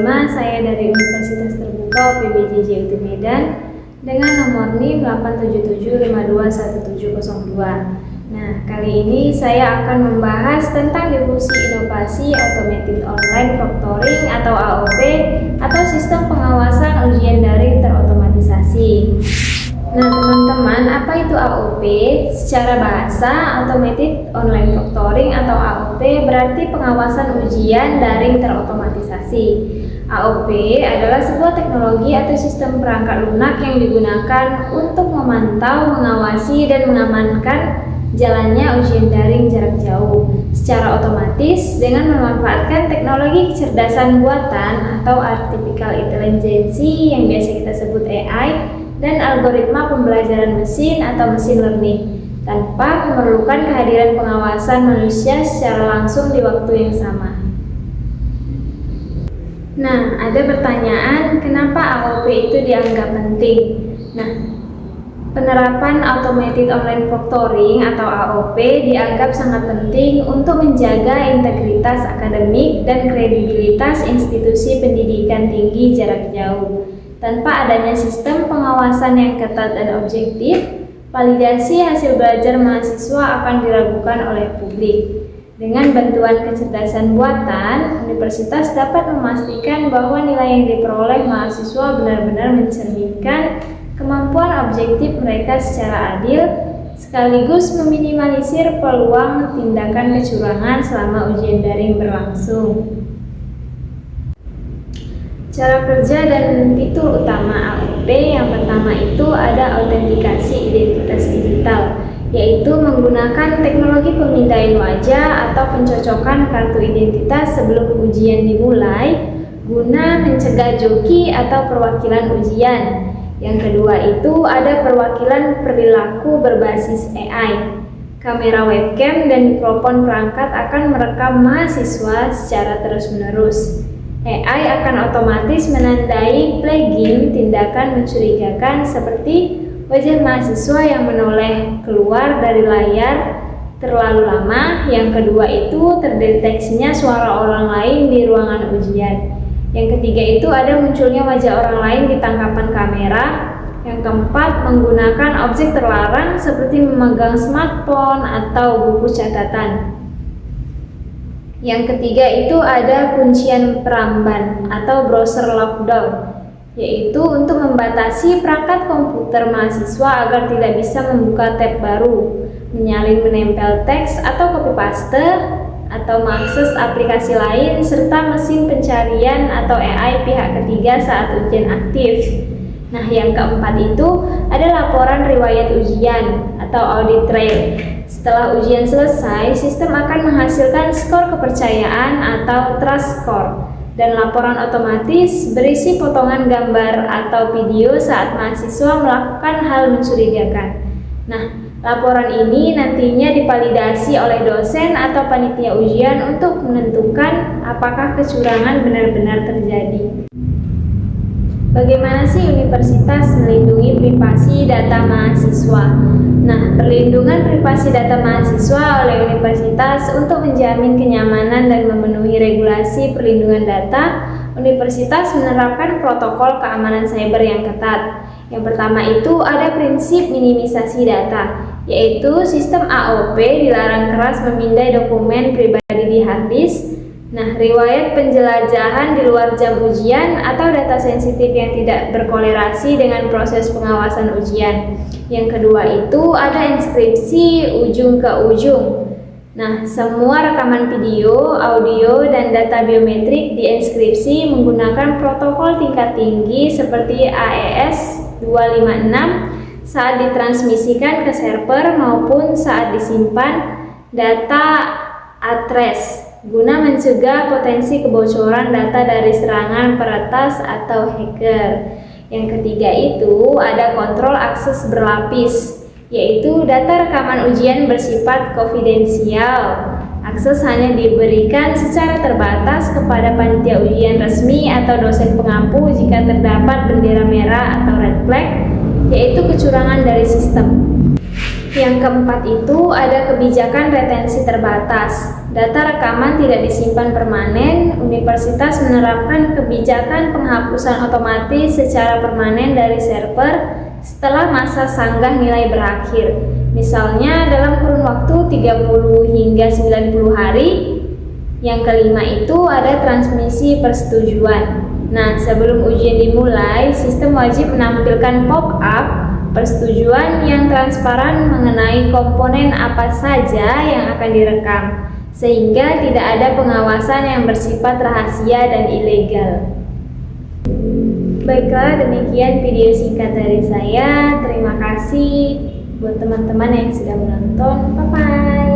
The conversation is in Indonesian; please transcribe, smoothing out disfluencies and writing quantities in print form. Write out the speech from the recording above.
Saya dari Universitas Terbuka UPBJJ UT Medan dengan nomor NIM 877521702. Nah, kali ini saya akan membahas tentang difusi inovasi Automated Online Proctoring atau AOP atau sistem pengawasan ujian daring terotomatisasi. Nah, teman-teman, apa itu AOP? Secara bahasa, Automated Online Proctoring atau AOP berarti pengawasan ujian daring terotomatisasi. AOP adalah sebuah teknologi atau sistem perangkat lunak yang digunakan untuk memantau, mengawasi, dan mengamankan jalannya ujian daring jarak jauh secara otomatis dengan memanfaatkan teknologi kecerdasan buatan atau artificial intelligence yang biasa kita sebut AI dan algoritma pembelajaran mesin atau machine learning tanpa memerlukan kehadiran pengawasan manusia secara langsung di waktu yang sama. Nah, ada pertanyaan, kenapa AOP itu dianggap penting? Nah, penerapan Automated Online Proctoring atau AOP dianggap sangat penting untuk menjaga integritas akademik dan kredibilitas institusi pendidikan tinggi jarak jauh. Tanpa adanya sistem pengawasan yang ketat dan objektif, validasi hasil belajar mahasiswa akan diragukan oleh publik. Dengan bantuan kecerdasan buatan, universitas dapat memastikan bahwa nilai yang diperoleh mahasiswa benar-benar mencerminkan kemampuan objektif mereka secara adil, sekaligus meminimalisir peluang tindakan kecurangan selama ujian daring berlangsung. Cara kerja dan fitur utama AOP yang pertama itu ada autentikasi identitas digital, yaitu menggunakan teknologi pemindaian wajah atau pencocokan kartu identitas sebelum ujian dimulai guna mencegah joki atau perwakilan ujian. Yang kedua itu ada perwakilan perilaku berbasis AI. Kamera webcam dan mikrofon perangkat akan merekam mahasiswa secara terus-menerus. AI akan otomatis menandai flagging tindakan mencurigakan seperti wajah mahasiswa yang menoleh keluar dari layar terlalu lama. Yang kedua itu terdeteksinya suara orang lain di ruangan ujian. Yang ketiga itu ada munculnya wajah orang lain di tangkapan kamera. Yang keempat, menggunakan objek terlarang seperti memegang smartphone atau buku catatan. Yang ketiga itu ada kuncian peramban atau browser lockdown, yaitu untuk membatasi perangkat komputer mahasiswa agar tidak bisa membuka tab baru, menyalin menempel teks atau copy paste, atau mengakses aplikasi lain, serta mesin pencarian atau AI pihak ketiga saat ujian aktif. Nah, yang keempat itu ada laporan riwayat ujian atau audit trail. Setelah ujian selesai, sistem akan menghasilkan skor kepercayaan atau trust score dan laporan otomatis berisi potongan gambar atau video saat mahasiswa melakukan hal mencurigakan. Nah, laporan ini nantinya divalidasi oleh dosen atau panitia ujian untuk menentukan apakah kecurangan benar-benar terjadi. Bagaimana sih universitas melindungi privasi data mahasiswa? Nah, perlindungan privasi data mahasiswa oleh universitas untuk menjamin kenyamanan dan memenuhi regulasi perlindungan data, universitas menerapkan protokol keamanan cyber yang ketat. Yang pertama itu ada prinsip minimisasi data, yaitu sistem AOP dilarang keras memindai dokumen pribadi di hard disk. Nah, riwayat penjelajahan di luar jam ujian atau data sensitif yang tidak berkolerasi dengan proses pengawasan ujian. Yang kedua itu ada inskripsi ujung ke ujung. Nah, semua rekaman video, audio, dan data biometrik diinskripsi menggunakan protokol tingkat tinggi seperti AES 256 saat ditransmisikan ke server maupun saat disimpan data address guna mencegah potensi kebocoran data dari serangan peretas atau hacker. Yang ketiga itu ada kontrol akses berlapis, yaitu data rekaman ujian bersifat konfidensial. Akses hanya diberikan secara terbatas kepada panitia ujian resmi atau dosen pengampu jika terdapat bendera merah atau red flag, yaitu kecurangan dari sistem. Yang keempat itu ada kebijakan retensi terbatas. data rekaman tidak disimpan permanen, universitas menerapkan kebijakan penghapusan otomatis secara permanen dari server setelah masa sanggah nilai berakhir. Misalnya dalam kurun waktu 30 hingga 90 hari. Yang kelima itu ada transmisi persetujuan. Nah, sebelum ujian dimulai, sistem wajib menampilkan pop-up persetujuan yang transparan mengenai komponen apa saja yang akan direkam, sehingga tidak ada pengawasan yang bersifat rahasia dan ilegal. Baiklah, demikian video singkat dari saya. Terima kasih buat teman-teman yang sudah menonton. Bye-bye.